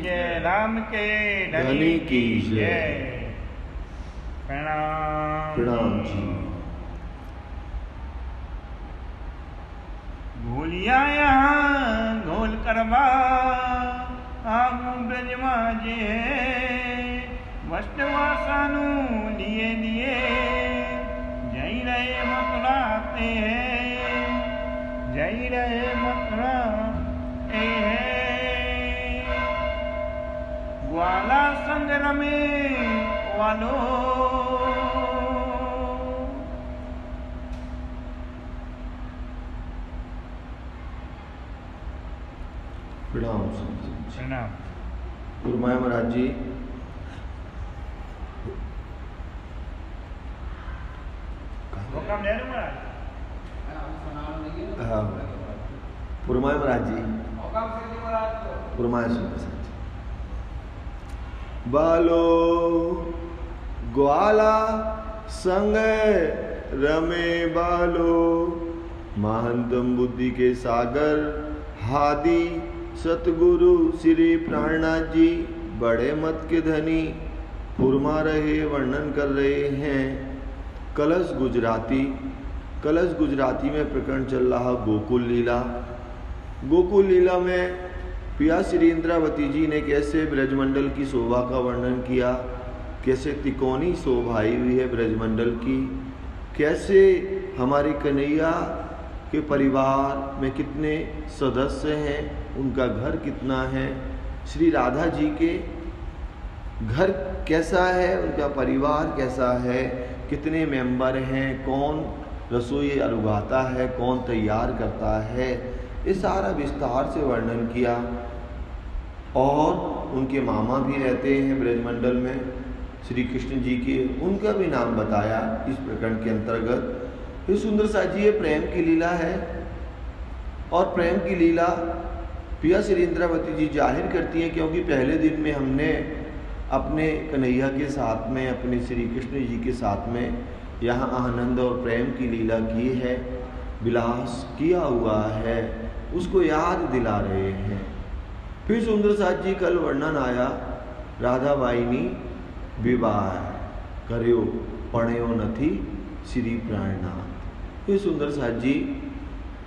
जय राम के धनी की जय। प्रणाम प्रणाम जी। भूलिया यहाँ घोल करवा आगू ब्रजमा जे वस्तवासानु लिए लिए जई रहे मथुराते हैं, जई रहे मथुराते हैं। ग्वाला संग रमे वालो प्रणाम प्रणाम। गुरुमाया महाराज जी, हुक्म दे दूं महाराज। हाँ पुरमाया महाराज जी, पुरमाया सुंदर साहब जी। बालो ग्वाला संग रमे बालो, महंतम बुद्धि के सागर हादी सतगुरु श्री प्राणनाथ जी बड़े मत के धनी फुरमा रहे वर्णन कर रहे हैं कलश गुजराती। कलश गुजराती में प्रकरण चल रहा गोकुल लीला। गोकुल लीला में पिया श्री इंद्रावती जी ने कैसे ब्रजमंडल की शोभा का वर्णन किया, कैसे तिकोनी शोभाई हुई है ब्रजमंडल की, कैसे हमारी कन्हैया के परिवार में कितने सदस्य हैं, उनका घर कितना है, श्री राधा जी के घर कैसा है, उनका परिवार कैसा है, कितने मेंबर हैं, कौन रसोई उगाता है, कौन तैयार करता है, ये सारा विस्तार से वर्णन किया। और उनके मामा भी रहते हैं ब्रजमंडल में श्री कृष्ण जी के, उनका भी नाम बताया इस प्रकरण के अंतर्गत। फिर सुंदर साथ जी ये प्रेम की लीला है, और प्रेम की लीला पिया श्री इंद्रावती जी जाहिर करती हैं, क्योंकि पहले दिन में हमने अपने कन्हैया के साथ में, अपने श्री कृष्ण जी के साथ में यहाँ आनंद और प्रेम की लीला की है, विलास किया हुआ है, उसको याद दिला रहे हैं। फिर सुंदर साथ जी कल वर्णन आया राधा बाईनी विवाह कर्यो पण्यो नथी श्री प्राणनाथ। फिर सुंदर साथ जी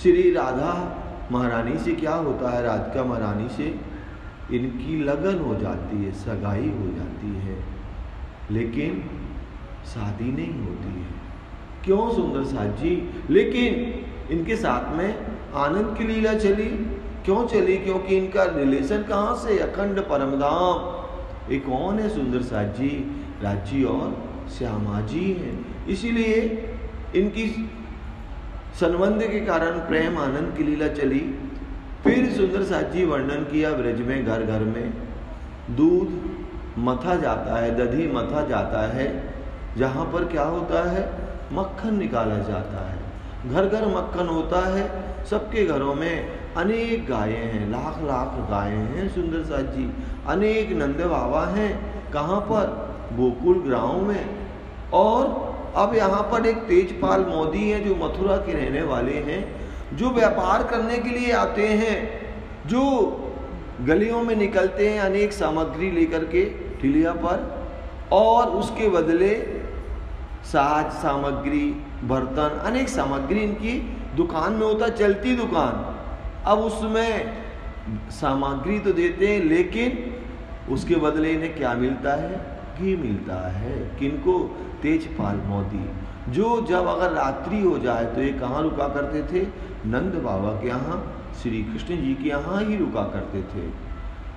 श्री राधा महारानी से क्या होता है, राधिका महारानी से इनकी लगन हो जाती है, सगाई हो जाती है, लेकिन शादी नहीं होती है। क्यों सुंदर साथ जी? लेकिन इनके साथ में आनंद की लीला चली। क्यों चली? क्योंकि इनका रिलेशन कहाँ से? अखंड परमधाम। ये कौन है सुंदर साथ जी? राजी और श्यामा जी हैं। इसीलिए इनकी संबंध के कारण प्रेम आनंद की लीला चली। फिर सुंदर साथ जी वर्णन किया ब्रज में घर घर में दूध मथा जाता है, दधी मथा जाता है, जहाँ पर क्या होता है, मक्खन निकाला जाता है, घर घर मक्खन होता है। सबके घरों में अनेक गायें हैं, लाख लाख गायें हैं सुंदर साथ जी, अनेक नंद बाबा हैं। कहाँ पर? गोकुल गांव में। और अब यहाँ पर एक तेजपाल मोदी हैं जो मथुरा के रहने वाले हैं, जो व्यापार करने के लिए आते हैं, जो गलियों में निकलते हैं अनेक सामग्री लेकर के ठिलिया पर, और उसके बदले साज सामग्री, बर्तन, अनेक सामग्री इनकी दुकान में होता, चलती दुकान। अब उसमें सामग्री तो देते हैं, लेकिन उसके बदले इन्हें क्या मिलता है? घी मिलता है। किनको? तेजपाल मोदी, जो जब अगर रात्रि हो जाए तो ये कहाँ रुका करते थे? नंद बाबा के यहाँ, श्री कृष्ण जी के यहाँ ही रुका करते थे।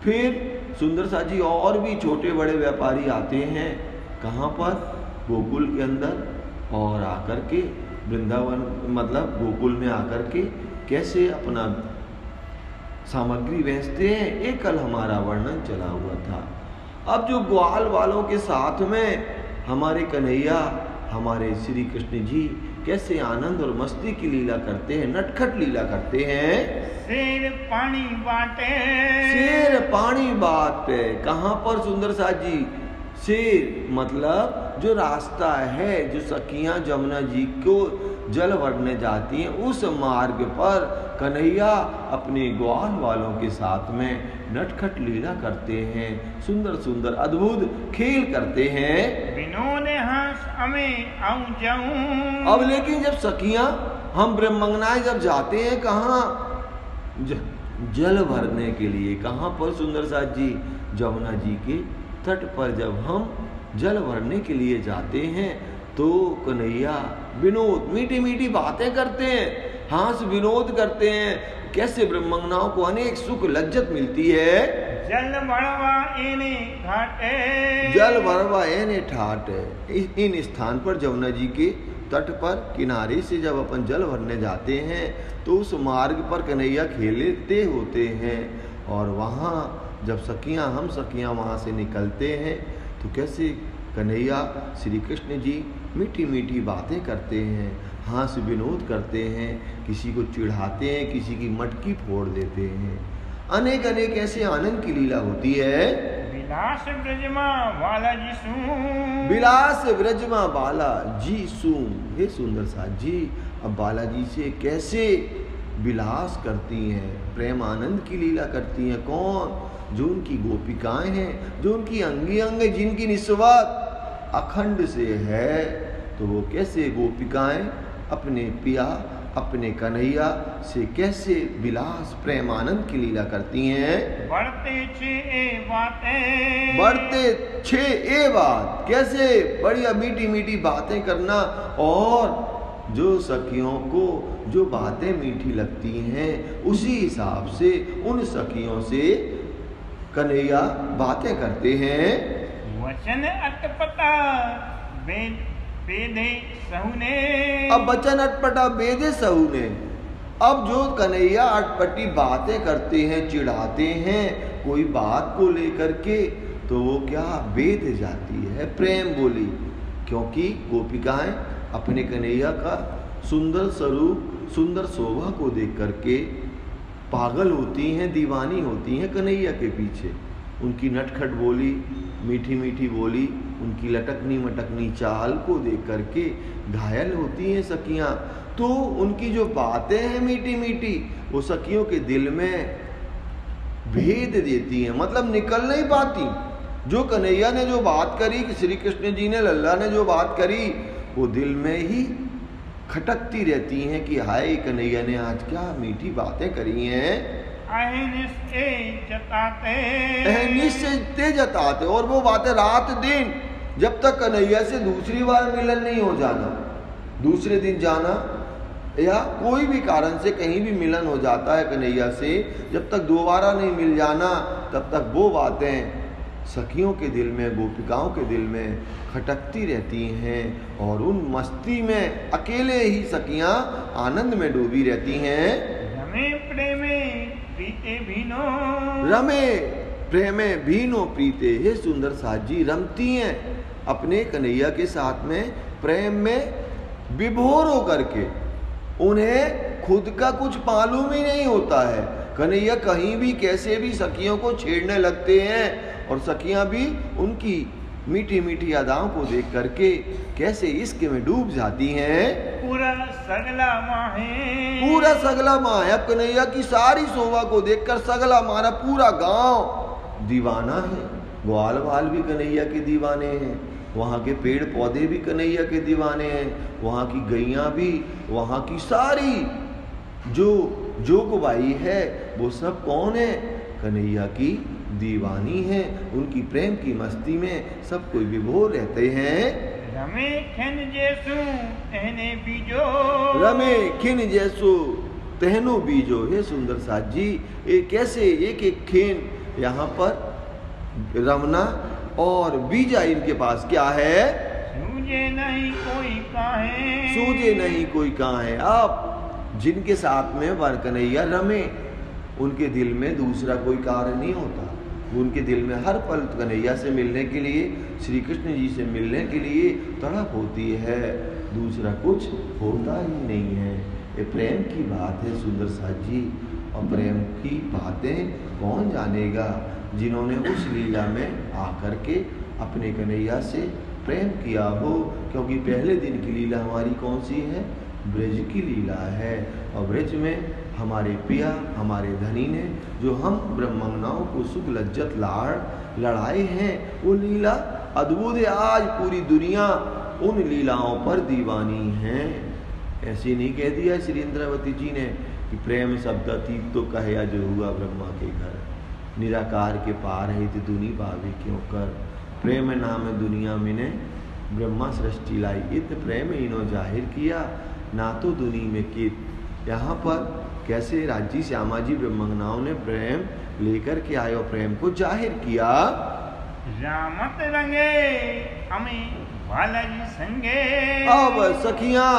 फिर सुंदर साथ जी और भी छोटे बड़े व्यापारी आते हैं, कहाँ पर? गोकुल के अंदर, और आकर के वृंदावन मतलब गोकुल में आकर के कैसे अपना सामग्री बेचते हैं, एक कल हमारा वर्णन चला हुआ था। अब जो ग्वाल वालों के साथ में हमारे कन्हैया, हमारे श्री कृष्ण जी कैसे आनंद और मस्ती की लीला करते हैं, नटखट लीला करते हैं। शेर पानी बाटे, शेर पानी बाटे। कहाँ पर सुंदर साथ जी? शेर मतलब जो रास्ता है, जो सखियां जमुना जी को जल भरने जाती हैं, उस मार्ग पर कन्हैया अपने ग्वाल वालों के साथ में नटखट लीला करते हैं, सुंदर सुंदर अद्भुत खेल करते हैं। विनोद हंस हमें आऊं जाऊं। अब लेकिन जब सखियां हम ब्रह्मंगनाएं जब जाते हैं कहाँ जल भरने के लिए, कहाँ पर सुंदर साथ जी? जमुना जी के तट पर जब हम जल भरने के लिए जाते हैं तो कन्हैया विनोद मीठी मीठी बातें करते हैं, हास विनोद करते हैं। कैसे ब्रह्मंगनाओं को अनेक सुख लज्जत मिलती है। जल भरवा एने घाटे, जल भरवा एने ठाट। इन स्थान पर जमुना जी के तट पर किनारे से जब अपन जल भरने जाते हैं तो उस मार्ग पर कन्हैया खेलते होते हैं। और वहाँ जब हम सखियाँ वहाँ से निकलते हैं तो कैसे कन्हैया श्री कृष्ण जी मीठी मीठी बातें करते हैं, हास विनोद करते हैं, किसी को चिढ़ाते हैं, किसी की मटकी फोड़ देते हैं। अनेक अनेक ऐसे आनंद की लीला होती है। विलास ब्रजमा बाला जी सू, विलास ब्रजमा बाला जी सू। हे सुंदर साथ जी, अब बालाजी से कैसे विलास करती हैं, प्रेम आनंद की लीला करती हैं। कौन? जो उनकी गोपिकाएं हैं, जो उनकी अंगी अंग जिनकी निस्वार्थ अखंड से है। तो वो कैसे गोपिकाएं अपने पिया अपने कन्हैया से कैसे विलास प्रेम आनंद की लीला करती हैं। बढ़ते छे ए बातें, बढ़ते छे ए बात, कैसे बढ़िया मीठी मीठी बातें करना। और जो सखियों को जो बातें मीठी लगती हैं उसी हिसाब से उन सखियों से कन्हैया बातें करते हैं। वचन अटपटा बेदे सहुने, अब वचन अटपटा बेदे सहुने। अब जो कन्हैया अटपटी बातें करते हैं, चिढ़ाते हैं कोई बात को लेकर के, तो वो क्या बेद जाती है प्रेम बोली। क्योंकि गोपिकाएं अपने कन्हैया का सुंदर स्वरूप सुंदर शोभा को देख करके पागल होती हैं, दीवानी होती हैं कन्हैया के पीछे। उनकी नटखट बोली, मीठी मीठी बोली, उनकी लटकनी मटकनी चाल को देख करके घायल होती हैं सखियां। तो उनकी जो बातें हैं मीठी मीठी वो सखियों के दिल में भेद देती हैं, मतलब निकल नहीं पाती। जो कन्हैया ने जो बात करी कि श्री कृष्ण जी ने लल्ला ने जो बात करी वो दिल में ही खटकती रहती हैं कि हाय कन्हैया ने आज क्या मीठी बातें करी हैं। निश्चय जताते, और वो बातें रात दिन जब तक कन्हैया से दूसरी बार मिलन नहीं हो जाना, दूसरे दिन जाना या कोई भी कारण से कहीं भी मिलन हो जाता है कन्हैया से, जब तक दोबारा नहीं मिल जाना तब तक वो बातें सखियों के दिल में गोपिकाओं के दिल में खटकती रहती हैं। और उन मस्ती में अकेले ही सखियां आनंद में डूबी रहती हैं। रमे प्रेमे प्रीते भीनो, रमे प्रेमे भीनो प्रीते। हे सुंदर साथ जी रमती हैं अपने कन्हैया के साथ में प्रेम में विभोर होकर के। उन्हें खुद का कुछ मालूम ही नहीं होता है। कन्हैया कहीं भी कैसे भी सखियों को छेड़ने लगते हैं और सखियां भी उनकी मीठी मीठी अदाओं को देख करके कैसे इश्क में डूब जाती हैं। पूरा सगला माहे, पूरा सगला माँ है। कन्हैया की सारी शोभा को देखकर सगला मारा पूरा गांव दीवाना है। ग्वाल बाल भी कन्हैया के दीवाने हैं, वहाँ के पेड़ पौधे भी कन्हैया के दीवाने हैं, वहाँ की गैया भी, वहाँ की सारी जो जोगबाई है वो सब कौन है? कन्हैया की दीवानी है। उनकी प्रेम की मस्ती में सब कोई विभोर रहते हैं। रमे खिन जैसू तहने बीजो, रमे खिन जैसो तहनो बीजो। हे सुंदर साथ जी, ये कैसे एक एक खिन यहाँ पर रमना और बीजा इनके पास क्या है? सूझे नहीं कोई काहे, सूझे नहीं कोई कहाँ है। आप जिनके साथ में वर कन्हैया रमे उनके दिल में दूसरा कोई कार्य नहीं होता। उनके दिल में हर पल कन्हैया से मिलने के लिए, श्री कृष्ण जी से मिलने के लिए तड़प होती है, दूसरा कुछ होता ही नहीं है। ये प्रेम की बात है सुंदर साथ जी। और प्रेम की बातें कौन जानेगा? जिन्होंने उस लीला में आकर के अपने कन्हैया से प्रेम किया हो। क्योंकि पहले दिन की लीला हमारी कौन सी है? ब्रज की लीला है। और ब्रज में हमारे पिया हमारे धनी ने जो हम ब्रह्मंगनाओं को सुख लज्जत लड़ाए हैं, वो लीला अद्भुत है। आज पूरी दुनिया उन लीलाओं पर दीवानी है। ऐसे नहीं कह दिया श्री इंद्रावती जी ने कि प्रेम शब्द अतीत तो कहया जो हुआ ब्रह्मा के घर, निराकार के पार है तो दुनी पावे क्यों कर, प्रेम नाम दुनिया में ने ब्रह्मा सृष्टि लाई, इत प्रेम इनो जाहिर किया ना तो दुनी में कित। यहाँ पर कैसे राजी श्यामा जी ब्रह्मंगनाओं ने प्रेम लेकर के आए और प्रेम को जाहिर किया। रामत रंगे हमें बालाजी संगे। अब सखियां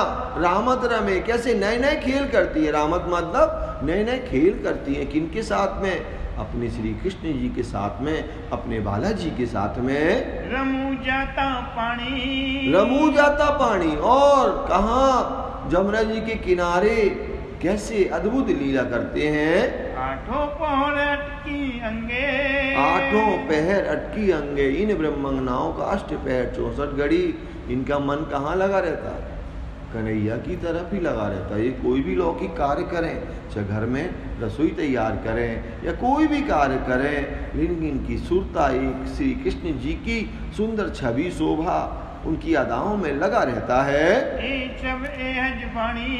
रामत रमे, कैसे नए नए खेल करती है। रामत मतलब नए नए खेल करती है। किनके साथ में? अपने श्री कृष्ण जी के साथ में, अपने बालाजी के साथ में। रमू जाता पानी, रमू जाता पानी। और कहाँ? जमुना जी के किनारे कैसे अद्भुत लीला करते हैं। आठों पहर अटकी अंगे, आठों पहर अटकी अंगे। इन ब्रह्मंगनाओं का अष्ट पहर 64 घड़ी इनका मन कहाँ लगा रहता है? कन्हैया की तरफ ही लगा रहता है। ये कोई भी लौकिक कार्य करें, चाहे घर में रसोई तैयार करें या कोई भी कार्य करें, लेकिन इनकी सुरता एक श्री कृष्ण जी की सुंदर छवि शोभा उनकी अदाओं में लगा रहता है। ए छब ए हजवानी,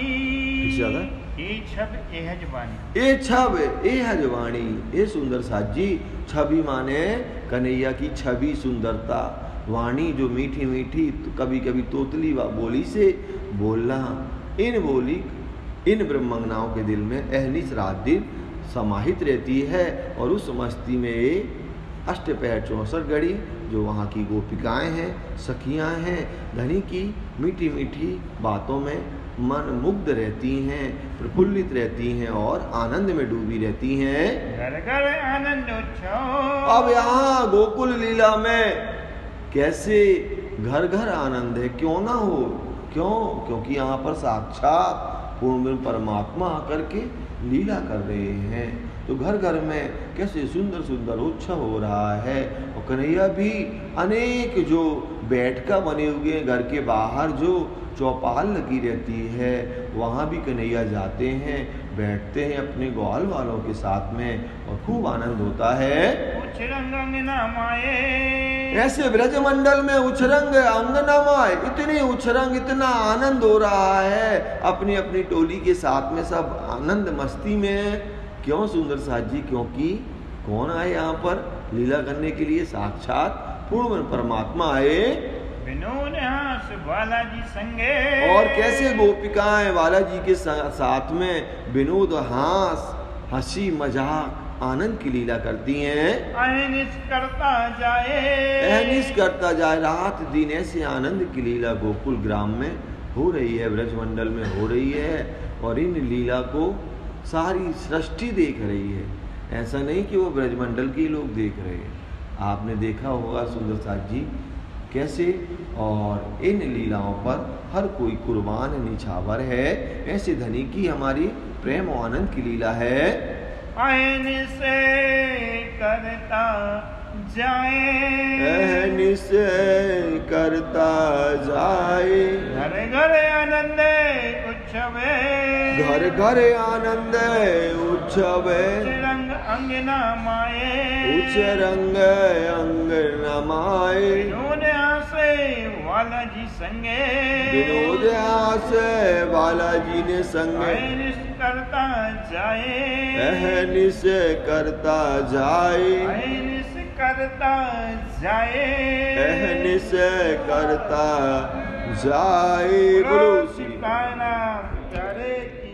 ए हजवानी, ए सुंदर साजी। छवि माने कन्हैया की छवि सुंदरता, वाणी जो मीठी मीठी तो कभी कभी तोतली बोली से बोलना। इन ब्रह्मंगनाओं के दिल में अहनिस रात दिन समाहित रहती है। और उस मस्ती में अष्टपहर 64 घड़ी जो वहाँ की गोपिकाएं हैं, सखियां हैं, धनी की मीठी मीठी बातों में मन मुग्ध रहती हैं, प्रफुल्लित रहती हैं और आनंद में डूबी रहती हैं। घर घर आनंद उत्सव। अब यहाँ गोकुल लीला में कैसे घर घर आनंद है, क्यों ना हो। क्यों? क्योंकि यहाँ पर साक्षात पूर्ण परमात्मा आकर के लीला कर रहे हैं। तो घर घर में कैसे सुंदर सुंदर उत्सव हो रहा है। और कन्हैया भी अनेक जो बैठका बने हुए हैं, घर के बाहर जो चौपाल लगी रहती है, वहाँ भी कन्हैया जाते हैं, बैठते हैं अपने ग्वाल वालों के साथ में और खूब आनंद होता है। उछरंग अंगनामाए, ऐसे ब्रजमंडल में उछरंग अंगनामाए, इतनी उछरंग, इतना आनंद हो रहा है अपनी अपनी टोली के साथ में, सब आनंद मस्ती में। क्यों सुंदर साथ जी? क्योंकि कौन आए यहाँ पर लीला करने के लिए? साक्षात पूर्ण परमात्मा आए। विनोद हास बालाजी संगे। और कैसे गोपिकाएं बालाजी के साथ में विनोद हास, हंसी मजाक, आनंद की लीला करती हैं। अहनिस करता जाए, अहनिस करता जाए। रात दिन ऐसे आनंद की लीला गोकुल ग्राम में हो रही है, ब्रजमंडल में हो रही है। और इन लीला को सारी सृष्टि देख रही है। ऐसा नहीं कि वो ब्रजमंडल के लोग देख रहे हैं। आपने देखा होगा सुंदर साथ जी कैसे, और इन लीलाओं पर हर कोई कुर्बान निछावर है। ऐसे धनी की हमारी प्रेम और आनंद की लीला है। अहनिस करता जाए, अहनिस करता जाए। घर घर आनंद उत्सव, घर घर आनंद उत्सव। रंग अंगना माए, उच्च रंग अंगना माए। विनोद हासे बालाजी संगे, विनोद हासे बालाजी ने संगे। अहनिस करता जाए, अहनिस करता जाए। अहनिस करता जाए, अहनिस करता जाए। बोलो श्री कायनात प्यारे की